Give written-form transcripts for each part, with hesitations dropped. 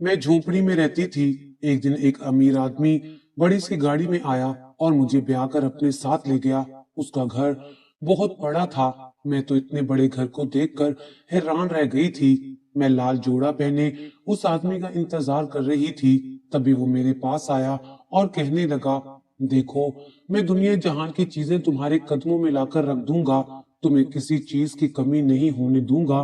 मैं झोपड़ी में रहती थी। एक दिन एक अमीर आदमी बड़ी सी गाड़ी में आया और मुझे ब्याह कर अपने साथ ले गया। उसका घर बहुत बड़ा था। मैं तो इतने बड़े घर को देखकर हैरान रह गई थी। मैं लाल जोड़ा पहने उस आदमी का इंतजार कर रही थी। तभी वो मेरे पास आया और कहने लगा, देखो, मैं दुनिया जहान की चीजें तुम्हारे कदमों में लाकर रख दूंगा। तुम्हें किसी चीज की कमी नहीं होने दूंगा।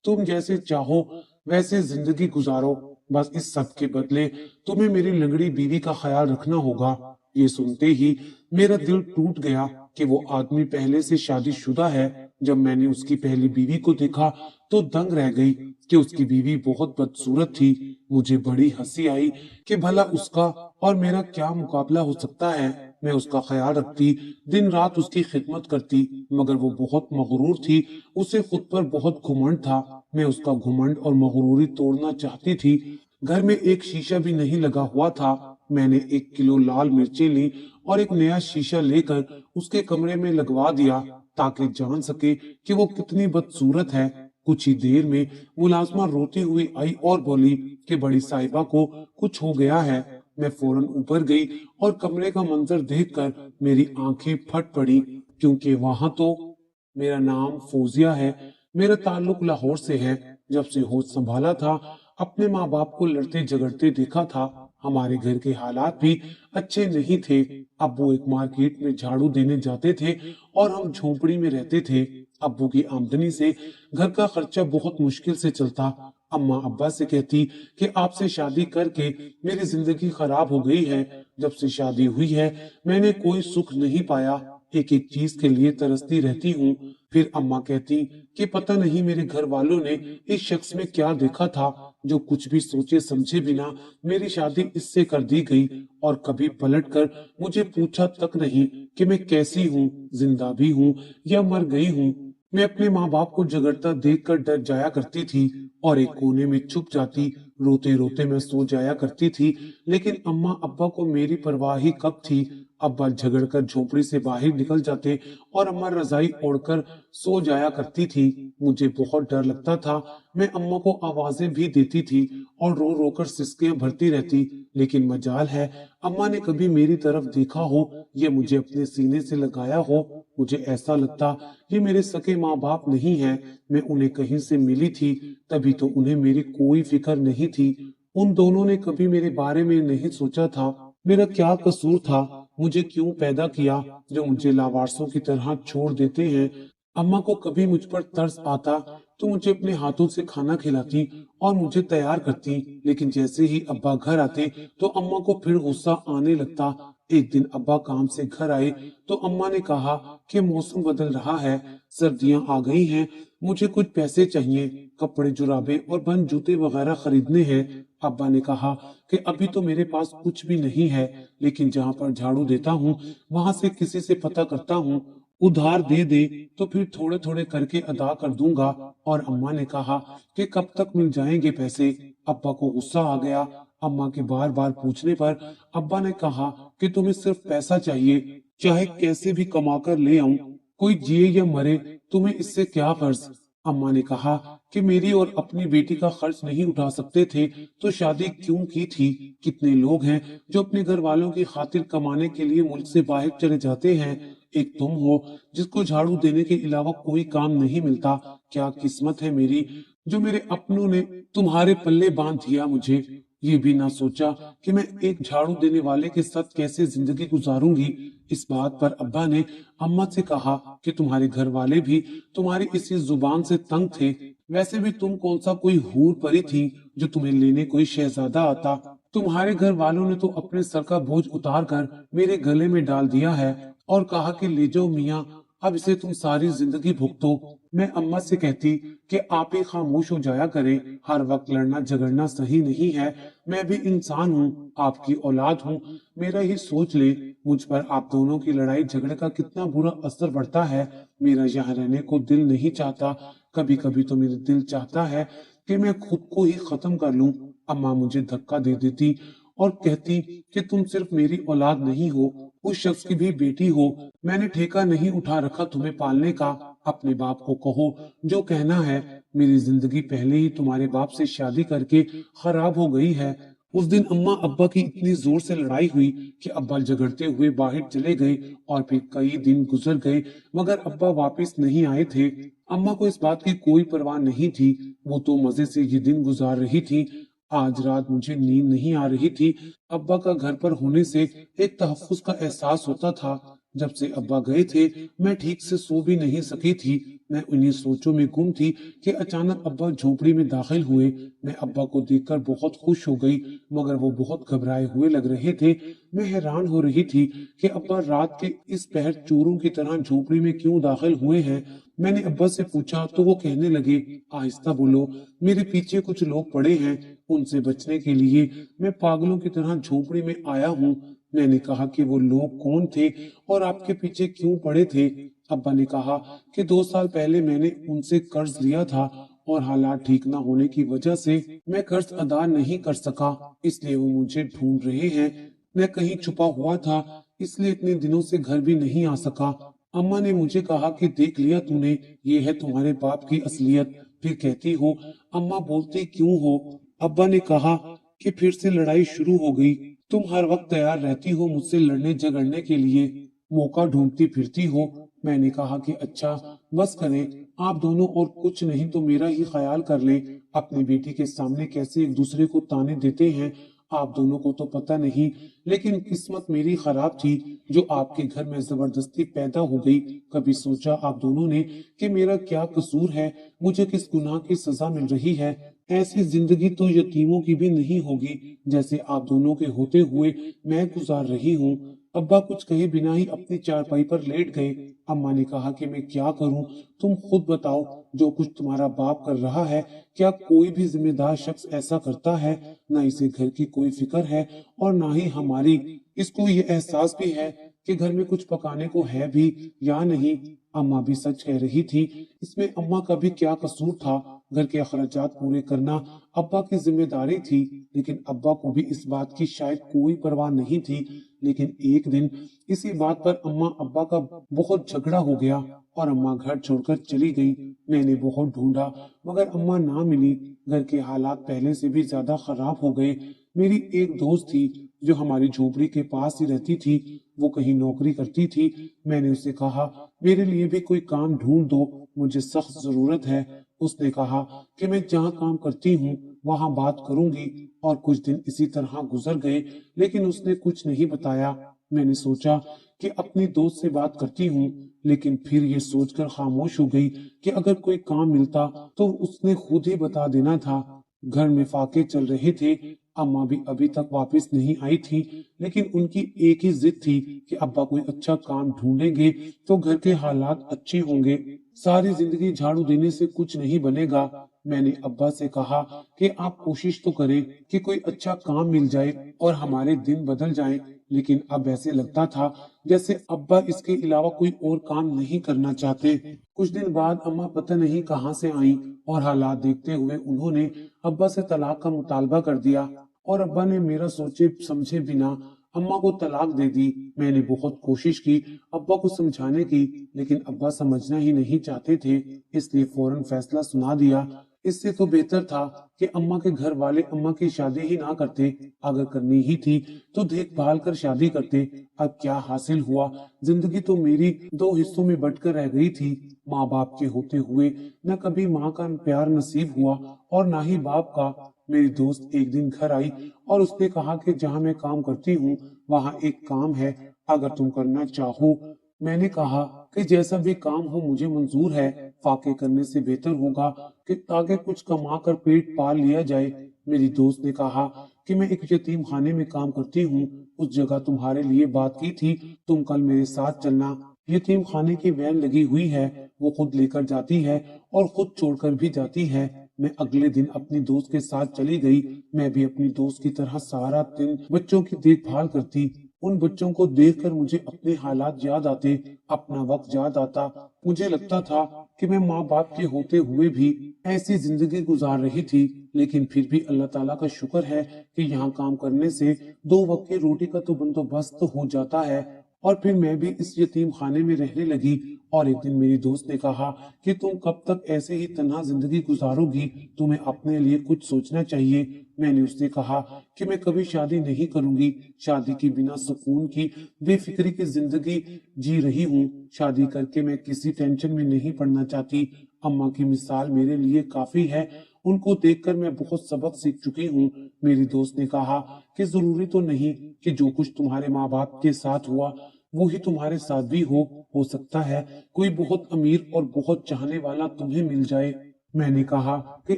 तुम जैसे चाहो वैसे जिंदगी गुजारो। बस इस सब के बदले तुम्हें मेरी लंगड़ी बीवी का ख्याल रखना होगा। ये सुनते ही मेरा दिल टूट गया कि वो आदमी पहले से शादीशुदा है। जब मैंने उसकी पहली बीवी को देखा तो दंग रह गई कि उसकी बीवी बहुत बदसूरत थी। मुझे बड़ी हंसी आई कि भला उसका और मेरा क्या मुकाबला हो सकता है। मैं उसका ख्याल रखती, दिन रात उसकी खिदमत करती, मगर वो बहुत मगरूर थी। उसे खुद पर बहुत घुमंड था। मैं उसका घुमंड और मगरूरी तोड़ना चाहती थी। घर में एक शीशा भी नहीं लगा हुआ था। मैंने 1 किलो लाल मिर्चें ली और एक नया शीशा लेकर उसके कमरे में लगवा दिया ताकि जान सके कि वो कितनी बदसूरत है। कुछ ही देर में मुलाजमा रोती हुई आई और बोली कि बड़ी साहिबा को कुछ हो गया है। मैं फौरन ऊपर गई और कमरे का मंजर देखकर मेरी आंखें फट पड़ी, क्योंकि वहां तो मेरा नाम फौजिया है। मेरा ताल्लुक लाहौर से है। जब से होश संभाला था, अपने माँ बाप को लड़ते झगड़ते देखा था। हमारे घर के हालात भी अच्छे नहीं थे। अब्बू एक मार्केट में झाड़ू देने जाते थे और हम झोपड़ी में रहते थे। अब्बू की आमदनी से घर का खर्चा बहुत मुश्किल से चलता। अम्मा अब्बा से कहती कि आपसे शादी करके मेरी जिंदगी खराब हो गई है। जब से शादी हुई है मैंने कोई सुख नहीं पाया। एक एक चीज के लिए तरसती रहती हूँ। फिर अम्मा कहती कि पता नहीं मेरे घर वालों ने इस शख्स में क्या देखा था, जो कुछ भी सोचे समझे बिना मेरी शादी इससे कर दी गई और कभी पलट कर मुझे पूछा तक नहीं कि मैं कैसी हूँ, जिंदा भी हूँ या मर गई हूँ। मैं अपने माँ बाप को झगड़ता देखकर डर जाया करती थी और एक कोने में छुप जाती। रोते रोते मैं सो जाया करती थी, लेकिन अम्मा अब्बा को मेरी परवाह ही कब थी। अब्बा झगड़कर झोपड़ी से बाहर निकल जाते और अम्मा रजाई ओढ़कर सो जाया करती थी। मुझे बहुत डर लगता था। मैं अम्मा को आवाजें भी देती थी और रो रो कर सिसकियां भरती रहती, लेकिन मजाल है अम्मा ने कभी मेरी तरफ देखा हो या मुझे अपने सीने से लगाया हो। मुझे ऐसा लगता ये मेरे सके माँ बाप नहीं है। मैं उन्हें कहीं से मिली थी, तभी तो उन्हें मेरी कोई फिक्र नहीं थी। उन दोनों ने कभी मेरे बारे में नहीं सोचा था। मेरा क्या कसूर था? मुझे क्यों पैदा किया जो मुझे लावारसों की तरह छोड़ देते हैं। अम्मा को कभी मुझ पर तरस आता तो मुझे अपने हाथों से खाना खिलाती और मुझे तैयार करती, लेकिन जैसे ही अब्बा घर आते तो अम्मा को फिर गुस्सा आने लगता। एक दिन अब्बा काम से घर आए तो अम्मा ने कहा कि मौसम बदल रहा है, सर्दियां आ गई हैं, मुझे कुछ पैसे चाहिए, कपड़े जुराबे और बंद जूते वगैरह खरीदने हैं। अब्बा ने कहा कि अभी तो मेरे पास कुछ भी नहीं है, लेकिन जहाँ पर झाड़ू देता हूँ वहां से किसी से पता करता हूँ, उधार दे दे तो फिर थोड़े थोड़े करके अदा कर दूंगा। और अम्मा ने कहा कि कब तक मिल जाएंगे पैसे। अब्बा को गुस्सा आ गया। अम्मा के बार बार पूछने पर अब्बा ने कहा कि तुम्हें सिर्फ पैसा चाहिए, चाहे कैसे भी कमा कर ले आऊं, कोई जिए या मरे, तुम्हें इससे क्या कर्ज। अम्मा ने कहा कि मेरी और अपनी बेटी का खर्च नहीं उठा सकते थे तो शादी क्यों की थी। कितने लोग हैं जो अपने घर वालों की खातिर कमाने के लिए मुल्क से बाहर चले जाते हैं। एक तुम हो जिसको झाड़ू देने के अलावा कोई काम नहीं मिलता। क्या किस्मत है मेरी जो मेरे अपनों ने तुम्हारे पल्ले बांध दिया। मुझे ये भी ना सोचा कि मैं एक झाड़ू देने वाले के साथ कैसे जिंदगी गुजारूंगी। इस बात पर अब्बा ने अम्मा से कहा कि तुम्हारे घर वाले भी तुम्हारी इसी जुबान से तंग थे। वैसे भी तुम कौन सा कोई हूर परी थी जो तुम्हें लेने कोई शहजादा आता। तुम्हारे घर वालों ने तो अपने सर का बोझ उतार कर मेरे गले में डाल दिया है और कहा कि ले जाओ मियाँ, अब इसे तुम सारी जिंदगी भुगतो। मैं अम्मा से कहती कि आप ही खामोश हो जाया करें, हर वक्त लड़ना झगड़ना सही नहीं है। मैं भी इंसान हूँ, आपकी औलाद हूँ, मेरा ही सोच ले। मुझ पर आप दोनों की लड़ाई झगड़े का कितना बुरा असर पड़ता है। मेरा यहाँ रहने को दिल नहीं चाहता। कभी कभी तो मेरा दिल चाहता है कि मैं खुद को ही खत्म कर लूं। अम्मा मुझे धक्का दे देती और कहती कि तुम सिर्फ मेरी औलाद नहीं हो, उस शख्स की भी बेटी हो। मैंने ठेका नहीं उठा रखा तुम्हें पालने का। اپنے باپ کو کہو جو کہنا ہے، میری زندگی پہلے ہی تمہارے باپ سے شادی کر کے خراب ہو گئی ہے۔ اس دن اماں ابا کی اتنی زور سے لڑائی ہوئی کہ ابا جھگڑتے ہوئے باہر چلے گئے اور پھر کئی دن گزر گئے مگر ابا واپس نہیں آئے تھے۔ اماں کو اس بات کی کوئی پرواہ نہیں تھی، وہ تو مزے سے یہ دن گزار رہی تھی۔ آج رات مجھے نیند نہیں آ رہی تھی۔ ابا کا گھر پر ہونے سے ایک تحفظ کا احساس ہوتا تھا۔ جب سے ابا گئے تھے میں ٹھیک سے سو بھی نہیں سکی تھی۔ میں انہی سوچوں میں گم تھی کہ اچانک ابا جھونپڑی میں داخل ہوئے۔ میں ابا کو دیکھ کر بہت خوش ہو گئی مگر وہ بہت گھبرائے ہوئے لگ رہے تھے۔ میں حیران ہو رہی تھی کہ ابا رات کے اس پہر چوروں کی طرح جھونپڑی میں کیوں داخل ہوئے ہیں۔ میں نے ابا سے پوچھا تو وہ کہنے لگے، آہستہ بولو، میرے پیچھے کچھ لوگ پڑے ہیں، ان سے بچنے کے لیے میں پاگلوں کی طرح جھونپڑی میں آیا ہوں۔ میں نے کہا کہ وہ لوگ کون تھے اور آپ کے پیچھے کیوں پڑے تھے؟ ابا نے کہا کہ 2 سال پہلے میں نے ان سے قرض لیا تھا اور حالات ٹھیک نہ ہونے کی وجہ سے میں قرض ادا نہیں کر سکا، اس لیے وہ مجھے ڈھونڈ رہے ہیں۔ میں کہیں چھپا ہوا تھا اس لیے اتنے دنوں سے گھر بھی نہیں آ سکا۔ اماں نے مجھے کہا کہ دیکھ لیا تو نے، یہ ہے تمہارے باپ کی اصلیت۔ پھر کہتی ہو اماں بولتی کیوں ہو؟ ابا نے کہا کہ پھر سے لڑائی شروع ہو گئی، تم ہر وقت تیار رہتی ہو مجھ سے لڑنے جھگڑنے کے لیے، موقع ڈھونڈتی پھرتی ہو۔ میں نے کہا کہ اچھا بس کریں آپ دونوں، اور کچھ نہیں تو میرا ہی خیال کر لیں۔ اپنی بیٹی کے سامنے کیسے ایک دوسرے کو تانے دیتے ہیں آپ دونوں کو تو پتہ نہیں، لیکن قسمت میری خراب تھی جو آپ کے گھر میں زبردستی پیدا ہو گئی۔ کبھی سوچا آپ دونوں نے کہ میرا کیا قصور ہے، مجھے کس گناہ کی سزا مل رہی ہے؟ ایسی زندگی تو یتیموں کی بھی نہیں ہوگی جیسے آپ دونوں کے ہوتے ہوئے میں گزار رہی ہوں۔ ابا کچھ کہے بنا ہی اپنی چارپائی پر لیٹ گئے۔ اماں نے کہا کہ میں کیا کروں، تم خود بتاؤ، جو کچھ تمہارا باپ کر رہا ہے کیا کوئی بھی ذمہ دار شخص ایسا کرتا ہے؟ نہ اسے گھر کی کوئی فکر ہے اور نہ ہی ہماری، اس کو یہ احساس بھی ہے کہ گھر میں کچھ پکانے کو ہے بھی یا نہیں۔ اماں بھی سچ کہہ رہی تھی، اس میں اماں کا بھی کیا قصور تھا؟ گھر کے اخراجات پورے کرنا ابا کی ذمہ داری تھی، لیکن ابا کو بھی اس بات کی شاید کوئی پرواہ نہیں تھی۔ لیکن ایک دن اسی بات پر اماں ابا کا بہت جھگڑا ہو گیا اور اماں گھر چھوڑ کر چلی گئی۔ میں نے بہت ڈھونڈا مگر اماں نہ ملی۔ گھر کے حالات پہلے سے بھی زیادہ خراب ہو گئے۔ میری ایک دوست تھی جو ہماری جھونپڑی کے پاس ہی رہتی تھی، وہ کہیں نوکری کرتی تھی۔ میں نے اسے کہا میرے لیے بھی کوئی کام ڈھونڈ دو، مجھے سخت ضرورت ہے۔ اس نے کہا کہ میں جہاں کام کرتی ہوں وہاں بات کروں گی، اور کچھ دن اسی طرح گزر گئے لیکن اس نے کچھ نہیں بتایا۔ میں نے سوچا کہ اپنی دوست سے بات کرتی ہوں، لیکن پھر یہ سوچ کر خاموش ہو گئی کہ اگر کوئی کام ملتا تو اس نے خود ہی بتا دینا تھا۔ گھر میں فاقے چل رہے تھے، اماں بھی ابھی تک واپس نہیں آئی تھی، لیکن ان کی ایک ہی ضد تھی کہ ابا کوئی اچھا کام ڈھونڈیں گے تو گھر کے حالات اچھے ہوں گے۔ ساری زندگی جھاڑو دینے سے کچھ نہیں بنے گا۔ میں نے ابا سے کہا کہ آپ کوشش تو کریں کہ کوئی اچھا کام مل جائے اور ہمارے دن بدل جائیں، لیکن اب ایسے لگتا تھا جیسے ابا اس کے علاوہ کوئی اور کام نہیں کرنا چاہتے۔ کچھ دن بعد اماں پتہ نہیں کہاں سے آئیں اور حالات دیکھتے ہوئے انہوں نے ابا سے طلاق کا مطالبہ کر دیا، اور ابا نے میرا سوچے سمجھے بنا اماں کو طلاق دے دی۔ میں نے بہت کوشش کی ابا کو سمجھانے کی، لیکن ابا سمجھنا ہی نہیں چاہتے تھے، اس لیے فوراً فیصلہ سنا دیا۔ اس سے تو بہتر تھا کہ اماں کے گھر والے اماں کی شادی ہی نہ کرتے، اگر کرنی ہی تھی تو دیکھ بھال کر شادی کرتے۔ اب کیا حاصل ہوا؟ زندگی تو میری 2 حصوں میں بٹ کر رہ گئی تھی۔ ماں باپ کے ہوتے ہوئے نہ کبھی ماں کا پیار نصیب ہوا اور نہ ہی باپ کا۔ میری دوست ایک دن گھر آئی اور اس نے کہا کہ جہاں میں کام کرتی ہوں وہاں ایک کام ہے، اگر تم کرنا چاہو۔ میں نے کہا کہ جیسا بھی کام ہو مجھے منظور ہے، فاقے کرنے سے بہتر ہوگا کہ تاکہ کچھ کما کر پیٹ پال لیا جائے۔ میری دوست نے کہا کہ میں ایک یتیم خانے میں کام کرتی ہوں، اس جگہ تمہارے لیے بات کی تھی، تم کل میرے ساتھ چلنا۔ یتیم خانے کی وین لگی ہوئی ہے، وہ خود لے کر جاتی ہے اور خود چھوڑ کر بھی جاتی ہے۔ میں اگلے دن اپنی دوست کے ساتھ چلی گئی۔ میں بھی اپنی دوست کی طرح سارا دن بچوں کی دیکھ بھال کرتی۔ ان بچوں کو دیکھ کر مجھے اپنے حالات یاد آتے، اپنا وقت یاد آتا۔ مجھے لگتا تھا کہ میں ماں باپ کے ہوتے ہوئے بھی ایسی زندگی گزار رہی تھی، لیکن پھر بھی اللہ تعالیٰ کا شکر ہے کہ یہاں کام کرنے سے 2 وقت کی روٹی کا تو بندوبست ہو جاتا ہے और फिर मैं भी इस यतीम खाने में रहने लगी। और एक दिन मेरी दोस्त ने कहा कि तुम कब तक ऐसे ही तन्हा जिंदगी गुजारोगी, तुम्हें अपने लिए कुछ सोचना चाहिए। मैंने उससे कहा कि मैं कभी शादी नहीं करूंगी, शादी की बिना सुकून की बेफिक्री की जिंदगी जी रही हूँ। शादी करके मैं किसी टेंशन में नहीं पड़ना चाहती। अम्मा की मिसाल मेरे लिए काफी है, उनको देखकर मैं बहुत सबक सीख चुकी हूँ। मेरी दोस्त ने कहा कि जरूरी तो नहीं कि जो कुछ तुम्हारे माँ बाप के साथ हुआ वो ही तुम्हारे साथ भी हो सकता है कोई बहुत अमीर और बहुत चाहने वाला तुम्हें मिल जाए। मैंने कहा कि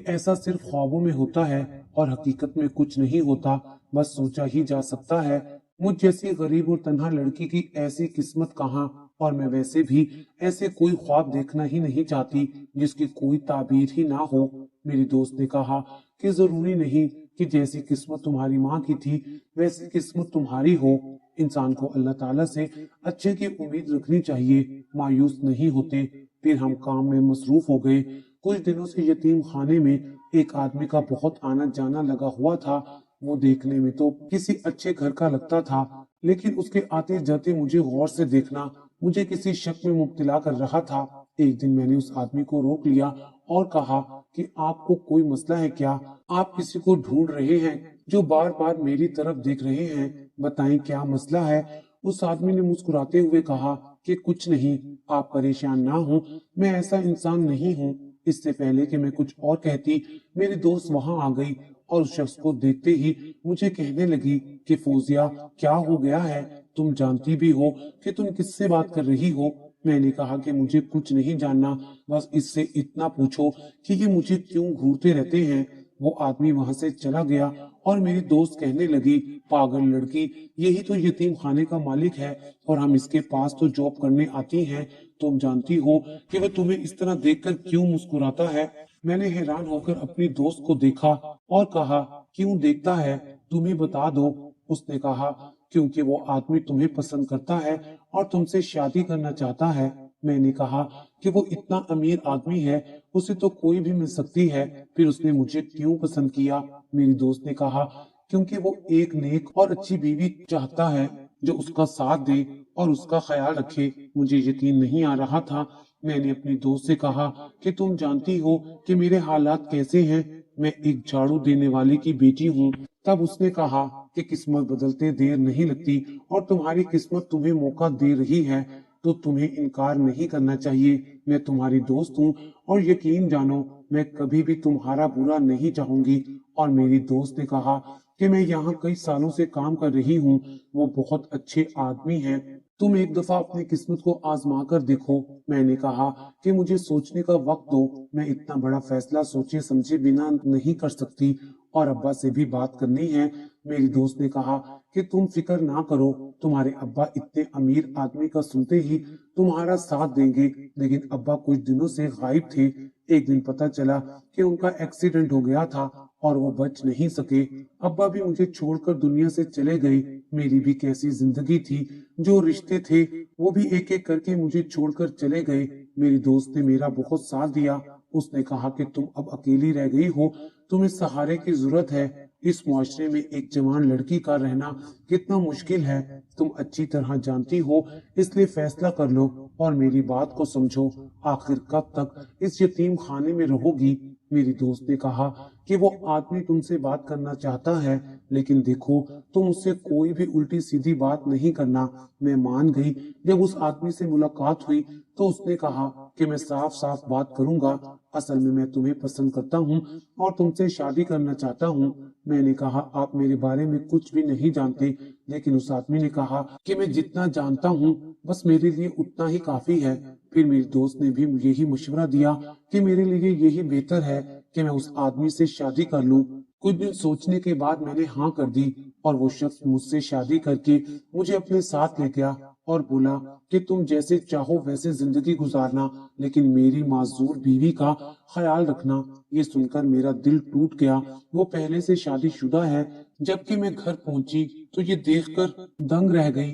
ऐसा सिर्फ ख्वाबों में होता है और हकीकत में कुछ नहीं होता, बस सोचा ही जा सकता है। मुझ जैसी गरीब और तन्हा लड़की की ऐसी किस्मत कहाँ, और मैं वैसे भी ऐसे कोई ख्वाब देखना ही नहीं चाहती जिसकी कोई ताबीर ही ना हो। मेरी दोस्त ने कहा कि जरूरी नहीं कि जैसी किस्मत तुम्हारी माँ की थी वैसी किस्मत तुम्हारी हो। इंसान को अल्लाह ताला से अच्छे की उम्मीद रखनी चाहिए, मायूस नहीं होते। फिर हम काम में मसरूफ हो गए। कुछ दिनों से यतीम खाने में एक आदमी का बहुत आना जाना लगा हुआ था। वो देखने में तो किसी अच्छे घर का लगता था, लेकिन उसके आते जाते मुझे गौर से देखना मुझे किसी शक में मुब्तला कर रहा था। एक दिन मैंने उस आदमी को रोक लिया और कहा कि आपको कोई मसला है क्या? आप किसी को ढूंढ रहे हैं जो बार बार मेरी तरफ देख रहे हैं, बताएं क्या मसला है? उस आदमी ने मुस्कुराते हुए कहा कि कुछ नहीं, आप परेशान ना हो, मैं ऐसा इंसान नहीं हूँ। इससे पहले कि मैं कुछ और कहती, मेरी दोस्त वहां आ गई और उस शख्स को देखते ही मुझे कहने लगी कि फौजिया, क्या हो गया है? तुम जानती भी हो कि तुम किससे बात कर रही हो। मैंने कहा कि मुझे कुछ नहीं जानना, बस इससे इतना पूछो कि ये मुझे क्यों घूरते रहते हैं। वो आदमी वहां से चला गया और मेरी दोस्त कहने लगी, पागल लड़की, यही तो यतीम खाने का मालिक है और हम इसके पास तो जॉब करने आती हैं। तुम जानती हो कि वह तुम्हें इस तरह देखकर क्यों मुस्कुराता है? मैंने हैरान होकर अपनी दोस्त को देखा और कहा, क्यों देखता है, तुम ही बता दो। उसने कहा, क्योंकि वो आदमी तुम्हें पसंद करता है और तुमसे शादी करना चाहता है। मैंने कहा कि वो इतना अमीर आदमी है, उसे तो कोई भी मिल सकती है, फिर उसने मुझे क्यों पसंद किया? मेरी दोस्त ने कहा, क्योंकि वो एक नेक और अच्छी बीवी चाहता है जो उसका साथ दे और उसका ख्याल रखे। मुझे यकीन नहीं आ रहा था। मैंने अपनी दोस्त से कहा कि तुम जानती हो कि मेरे हालात कैसे हैं, मैं एक झाड़ू देने वाले की बेटी हूँ। तब उसने कहा कि किस्मत बदलते देर नहीं लगती और तुम्हारी किस्मत तुम्हें मौका दे रही है तो तुम्हें इनकार नहीं करना चाहिए। मैं तुम्हारी दोस्त हूँ और यकीन जानो मैं कभी भी तुम्हारा बुरा नहीं चाहूंगी। और मेरी दोस्त ने कहा कि मैं यहाँ कई सालों से काम कर रही हूँ, वो बहुत अच्छे आदमी हैं, तुम एक दफा अपनी किस्मत को आजमा कर देखो। मैंने कहा कि मुझे सोचने का वक्त दो, मैं इतना बड़ा फैसला सोचे समझे बिना नहीं कर सकती और अब्बा से भी बात करनी है। मेरी दोस्त ने कहा कि तुम फिक्र ना करो, तुम्हारे अब्बा इतने अमीर आदमी का सुनते ही तुम्हारा साथ देंगे। लेकिन अब्बा कुछ दिनों से गायब थे। एक दिन पता चला कि उनका एक्सीडेंट हो गया था और वो बच नहीं सके। अब्बा भी मुझे छोड़कर दुनिया से चले गए। मेरी भी कैसी जिंदगी थी, जो रिश्ते थे वो भी एक एक करके मुझे छोड़कर चले गए। मेरी दोस्त ने मेरा बहुत साथ दिया। उसने कहा कि तुम अब अकेली रह गई हो, तुम्हें सहारे की जरूरत है। इस मुआशरे में एक जवान लड़की का रहना कितना मुश्किल है, तुम अच्छी तरह जानती हो, इसलिए फैसला कर लो और मेरी बात को समझो। आखिर कब तक इस यतीम खाने में रहोगी? मेरी दोस्त ने कहा कि वो आदमी तुमसे बात करना चाहता है, लेकिन देखो तुम उससे कोई भी उल्टी सीधी बात नहीं करना। मैं मान गई। जब उस आदमी से मुलाकात हुई तो उसने कहा कि मैं साफ साफ बात करूंगा, असल में मैं तुम्हें पसंद करता हूँ और तुमसे शादी करना चाहता हूँ। मैंने कहा, आप मेरे बारे में कुछ भी नहीं जानते। लेकिन उस आदमी ने कहा कि मैं जितना जानता हूँ बस मेरे लिए उतना ही काफी है। फिर मेरी दोस्त ने भी यही मशवरा दिया कि मेरे लिए यही बेहतर है कि मैं उस आदमी से शादी कर लूं। कुछ दिन सोचने के बाद मैंने हाँ कर दी और वो शख्स मुझसे शादी करके मुझे अपने साथ ले गया और बोला कि तुम जैसे चाहो वैसे जिंदगी गुजारना, लेकिन मेरी मासूर बीवी का ख्याल रखना। ये सुनकर मेरा दिल टूट गया। वो पहले से शादीशुदा है। जबकि मैं घर पहुंची तो ये देखकर दंग रह गई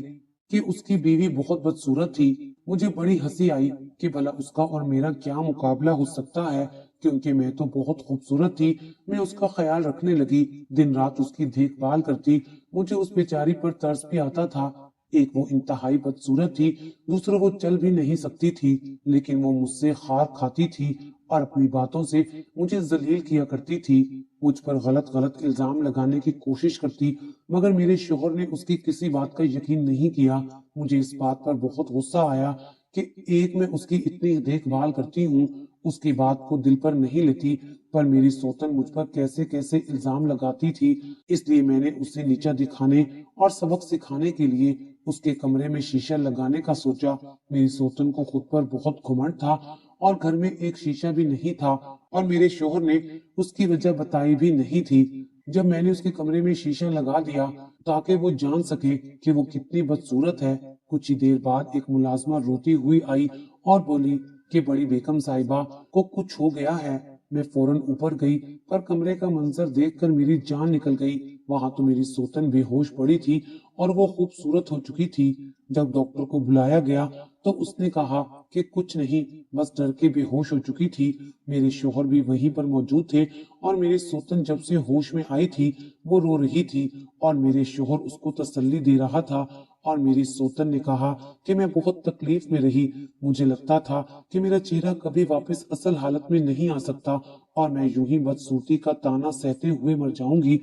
कि उसकी बीवी बहुत बदसूरत थी। मुझे बड़ी हंसी आई कि भला उसका और मेरा क्या मुकाबला हो सकता है, क्योंकि मैं तो बहुत खूबसूरत थी। मैं उसका ख्याल रखने लगी, दिन रात उसकी देखभाल करती। मुझे उस बेचारी पर तरस भी आता था। ایک وہ انتہائی بدصورت تھی، دوسرے وہ چل بھی نہیں سکتی تھی، لیکن وہ مجھ سے خار کھاتی تھی اور اپنی باتوں سے مجھے ذلیل کیا کرتی تھی، مجھ پر غلط غلط الزام لگانے کی کوشش کرتی، مگر میرے شوہر نے اس کی کسی بات کا یقین نہیں کیا۔ مجھے اس بات پر بہت غصہ آیا کہ ایک میں اس کی اتنی دیکھ بھال کرتی ہوں، اس کی بات کو دل پر نہیں لیتی، پر میری سوتن مجھ پر کیسے کیسے الزام لگاتی تھی۔ اس لیے میں نے اسے نیچا دکھانے اور سبق سکھانے کے لیے اس کے کمرے میں شیشہ لگانے کا سوچا۔ میری سوتن کو خود پر بہت گھمنڈ تھا اور گھر میں ایک شیشہ بھی نہیں تھا، اور میرے شوہر نے اس کی وجہ بتائی بھی نہیں تھی۔ جب میں نے اس کے کمرے میں شیشہ لگا دیا تاکہ وہ جان سکے کہ وہ کتنی بدصورت ہے، کچھ ہی دیر بعد ایک ملازمہ روتی ہوئی آئی اور بولی کہ بڑی بیگم صاحبہ کو کچھ ہو گیا ہے۔ میں فوراً اوپر گئی، پر کمرے کا منظر دیکھ کر میری جان نکل گئی۔ وہاں تو میری سوتن بے ہوش پڑی تھی اور وہ خوبصورت ہو چکی تھی۔ جب ڈاکٹر کو بلایا گیا تو اس نے کہا کہ کچھ نہیں، بس ڈر کے بے ہوش ہو چکی تھی۔ میرے شوہر بھی وہیں پر موجود تھے اور میری سوتن جب سے ہوش میں آئی تھی وہ رو رہی تھی اور میرے شوہر اس کو تسلی دے رہا تھا، اور میری سوتن نے کہا کہ میں بہت تکلیف میں رہی، مجھے لگتا تھا کہ میرا چہرہ کبھی واپس اصل حالت میں نہیں آ سکتا اور میں یوں ہی بدصورتی کا تانا سہتے ہوئے مر جاؤں گی۔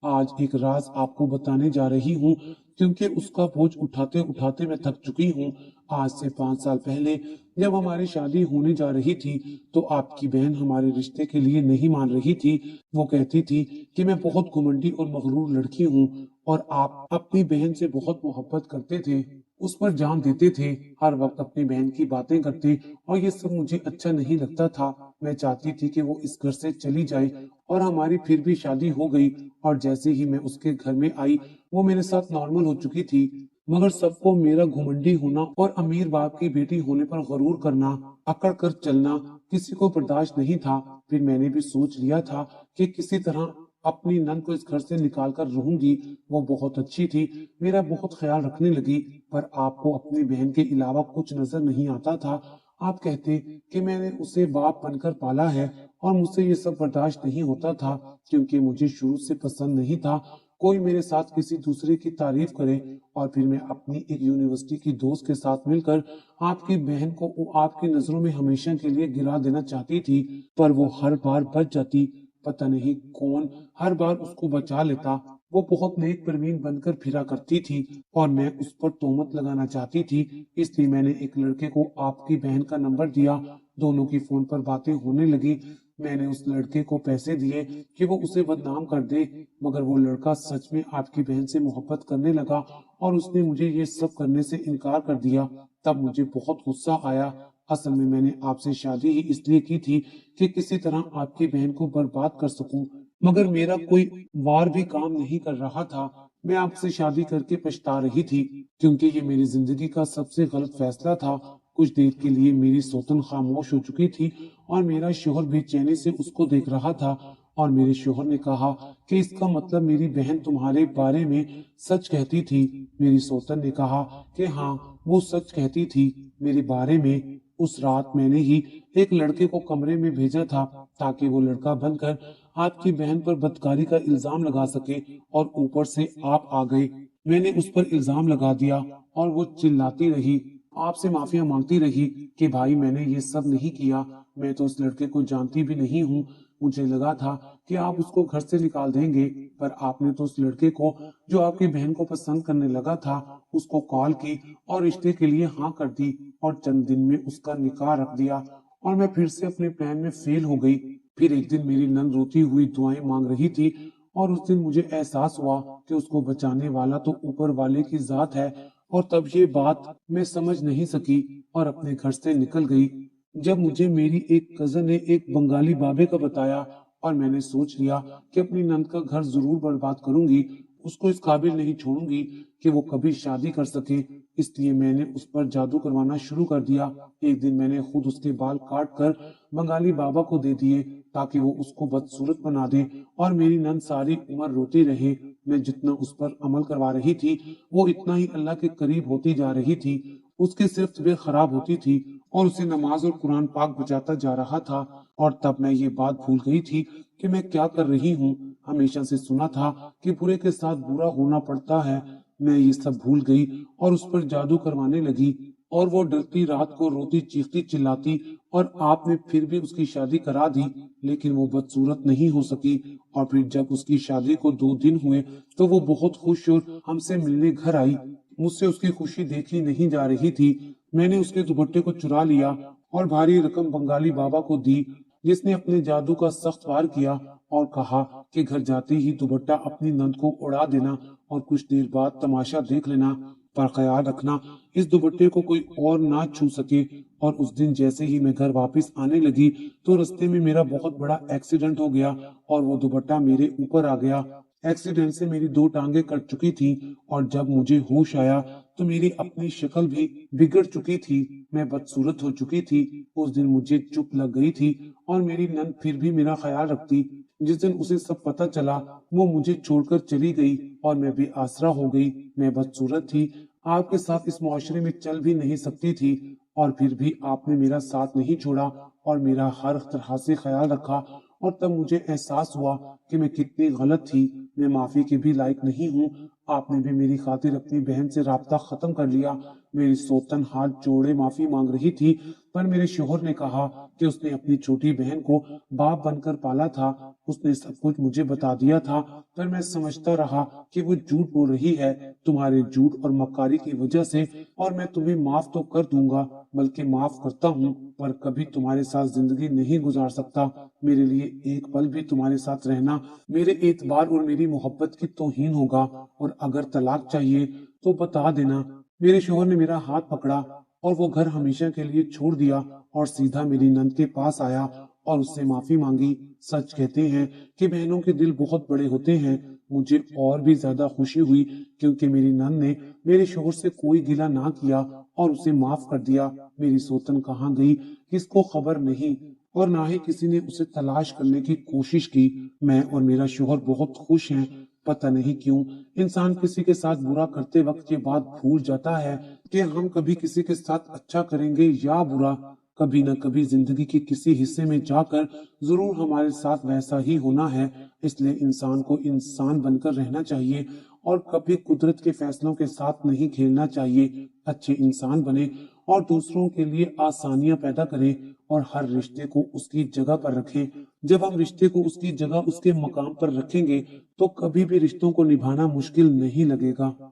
آج ایک راز آپ کو بتانے جا رہی ہوں، کیونکہ اس کا بوجھ اٹھاتے اٹھاتے میں تھک چکی ہوں۔ آج سے 5 سال پہلے جب ہماری شادی ہونے جا رہی تھی تو آپ کی بہن ہمارے رشتے کے لیے نہیں مان رہی تھی۔ وہ کہتی تھی کہ میں بہت گھمنڈی اور مغرور لڑکی ہوں اور آپ اپنی بہن سے بہت محبت کرتے تھے، اس پر جان دیتے تھے، ہر وقت اپنی بہن کی باتیں کرتے، اور یہ سب مجھے اچھا نہیں لگتا تھا۔ میں چاہتی تھی کہ وہ اس گھر سے چلی جائے، اور ہماری پھر بھی شادی ہو گئی، اور جیسے ہی میں اس کے گھر میں آئی وہ میرے ساتھ نارمل ہو چکی تھی، مگر سب کو میرا گھمنڈی ہونا اور امیر باپ کی بیٹی ہونے پر غرور کرنا، اکڑ کر چلنا کسی کو برداشت نہیں تھا۔ پھر میں نے بھی سوچ لیا تھا کہ کسی طرح اپنی نند کو اس گھر سے نکال کر رہوں گی۔ وہ بہت اچھی تھی، میرا بہت خیال رکھنے لگی، پر آپ کو اپنی بہن کے علاوہ کچھ نظر نہیں آتا تھا۔ آپ کہتے کہ میں نے اسے باپ بن کر پالا ہے، اور مجھ سے یہ سب برداشت نہیں ہوتا تھا، کیونکہ مجھے شروع سے پسند نہیں تھا کوئی میرے ساتھ کسی دوسرے کی تعریف کرے۔ اور پھر میں اپنی ایک یونیورسٹی کی دوست کے ساتھ مل کر آپ کی بہن کو آپ کی نظروں میں ہمیشہ کے لیے گرا دینا چاہتی تھی، پر وہ ہر بار بچ جاتی، پتہ نہیں کون ہر بار اس کو بچا لیتا۔ وہ بہت نیک پروین بن کر پھرا کرتی تھی اور میں اس پر تہمت لگانا چاہتی تھی، اس لیے میں نے ایک لڑکے کو آپ کی بہن کا نمبر دیا۔ دونوں کی فون پر باتیں ہونے لگی۔ میں نے اس لڑکے کو پیسے دیے کہ وہ اسے بدنام کر دے، مگر وہ لڑکا سچ میں آپ کی بہن سے محبت کرنے لگا اور اس نے مجھے یہ سب کرنے سے انکار کر دیا۔ تب مجھے بہت غصہ آیا۔ اصل میں نے آپ سے شادی ہی اس لیے کی تھی کہ کسی طرح آپ کی بہن کو برباد کر سکوں، مگر میرا کوئی وار بھی کام نہیں کر رہا تھا۔ میں آپ سے شادی کر کے پچھتا رہی تھی، کیونکہ یہ میری زندگی کا سب سے غلط فیصلہ تھا۔ کچھ دیر کے لیے میری سوتن خاموش ہو چکی تھی اور میرا شوہر بے چینی سے اس کو دیکھ رہا تھا، اور میرے شوہر نے کہا کہ اس کا مطلب میری بہن تمہارے بارے میں سچ کہتی تھی۔ میری سوتن نے کہا کہ ہاں، وہ سچ کہتی تھی میرے بارے میں۔ اس رات میں نے ہی ایک لڑکے کو کمرے میں بھیجا تھا تاکہ وہ لڑکا بن کر آپ کی بہن پر بدکاری کا الزام لگا سکے، اور اوپر سے آپ آ گئے۔ میں نے اس پر الزام لگا دیا اور وہ چلاتی رہی، آپ سے معافیا مانگتی رہی کہ بھائی میں نے یہ سب نہیں کیا، میں تو اس لڑکے کو جانتی بھی نہیں ہوں۔ مجھے لگا تھا کہ آپ اس کو گھر سے نکال دیں گے، پر آپ نے تو اس لڑکے کو جو آپ کی بہن کو پسند کرنے لگا تھا اس کو کال کی اور رشتے کے لیے ہاں کر دی، اور چند دن میں اس کا نکاح رکھ دیا، اور میں پھر سے اپنے پلان میں فیل ہو گئی۔ پھر ایک دن میری نند روتی ہوئی دعائیں مانگ رہی تھی، اور اس دن مجھے احساس ہوا کہ اس کو بچانے والا تو اوپر والے کی ذات ہے، اور تب یہ بات میں سمجھ نہیں سکی اور اپنے گھر سے نکل گئی۔ جب مجھے میری ایک کزن نے ایک بنگالی بابے کا بتایا، اور میں نے سوچ لیا کہ اپنی نند کا گھر ضرور برباد کروں گی، اس کو اس قابل نہیں چھوڑوں گی کہ وہ کبھی شادی کر سکے، اس لیے میں نے اس پر جادو کروانا شروع کر دیا۔ ایک دن میں نے خود اس کے بال کاٹ کر بنگالی بابا کو دے دیے تاکہ وہ اس کو بدصورت بنا دے اور میری نند ساری عمر روتی رہے۔ میں جتنا اس پر عمل کروا رہی تھی وہ اتنا ہی اللہ کے قریب ہوتی جا رہی تھی۔ اس کی صرف طبیعت خراب ہوتی تھی اور اسے نماز اور قرآن پاک بچاتا جا رہا تھا، اور تب میں یہ بات بھول گئی تھی کہ میں کیا کر رہی ہوں۔ ہمیشہ سے سنا تھا کہ برے کے ساتھ برا ہونا پڑتا ہے، मैं ये सब भूल गई और उस पर जादू करवाने लगी और वो डरती रात को रोती चीखती चिल्लाती और आपने फिर भी उसकी शादी करा दी, लेकिन वो बदसूरत नहीं हो सकी। और फिर जब उसकी शादी को 2 दिन हुए तो वो बहुत खुश और हमसे मिलने घर आई। मुझसे उसकी खुशी देखी नहीं जा रही थी। मैंने उसके दुपट्टे को चुरा लिया और भारी रकम बंगाली बाबा को दी, जिसने अपने जादू का सख्त वार किया और कहा कि घर जाते ही दुपट्टा अपनी नंद को उड़ा देना और कुछ देर बाद तमाशा देख लेना, पर ख्याल रखना इस दुपट्टे को कोई और ना छू सके। और उस दिन जैसे ही मैं घर वापस आने लगी तो रास्ते में मेरा बहुत बड़ा एक्सीडेंट हो गया और वो दुपट्टा मेरे ऊपर आ गया। एक्सीडेंट से मेरी 2 टांगे कट चुकी थी और जब मुझे होश आया तो मेरी अपनी शक्ल भी बिगड़ चुकी थी। मैं बदसूरत हो चुकी थी। उस दिन मुझे चुप लग गई थी और मेरी नंद फिर भी मेरा ख्याल रखती। जिस दिन उसे सब पता चला वो मुझे छोड़कर चली गई और मैं भी आसरा हो गई। मैं बदसूरत थी, आपके साथ इस मुआशरे में चल भी नहीं सकती थी, और फिर भी आपने मेरा साथ नहीं छोड़ा और मेरा हर तरह से ख्याल रखा। और तब मुझे एहसास हुआ कि मैं कितनी गलत थी। मैं माफी के भी लायक नहीं हूँ। आपने भी मेरी खातिर अपनी बहन से राब्ता खत्म कर लिया। मेरी सोतन हाथ जोड़े माफी मांग रही थी, पर मेरे शोहर ने कहा कि उसने अपनी छोटी बहन को बाप बनकर पाला था। उसने सब कुछ मुझे बता दिया था, पर मैं समझता रहा कि वो झूठ बोल रही है तुम्हारे झूठ और मक्कारी की वजह से। और मैं तुम्हें माफ तो कर दूंगा, बल्कि माफ करता हूँ, पर कभी तुम्हारे साथ जिंदगी नहीं गुजार सकता। मेरे लिए एक पल भी तुम्हारे साथ रहना मेरे एतबार और मेरी मोहब्बत की तौहीन होगा। और अगर तलाक चाहिए तो बता देना। मेरे शोहर ने मेरा हाथ पकड़ा और वो घर हमेशा के लिए छोड़ दिया और सीधा मेरी नंद के पास आया और उससे माफी मांगी। सच कहते हैं कि बहनों के दिल बहुत बड़े होते हैं। मुझे और भी ज्यादा खुशी हुई क्योंकि मेरी नंद ने मेरे शोहर से कोई गिला ना किया और उसे माफ कर दिया। मेरी सोतन कहाँ गई किसको खबर नहीं, और ना ही किसी ने उसे तलाश करने की कोशिश की। मैं और मेरा शोहर बहुत खुश हैं। पता नहीं क्यों इंसान किसी के साथ बुरा करते वक्त ये बात भूल जाता है कि हम कभी किसी के साथ अच्छा करेंगे या बुरा। कभी न कभी जिंदगी के किसी हिस्से में जाकर जरूर हमारे साथ वैसा ही होना है। इसलिए इंसान को इंसान बनकर रहना चाहिए और कभी कुदरत के फैसलों के साथ नहीं खेलना चाहिए। अच्छे इंसान बने और दूसरों के लिए आसानियां पैदा करें और हर रिश्ते को उसकी जगह पर रखें। जब हम रिश्ते को उसकी जगह उसके मकाम पर रखेंगे तो कभी भी रिश्तों को निभाना मुश्किल नहीं लगेगा।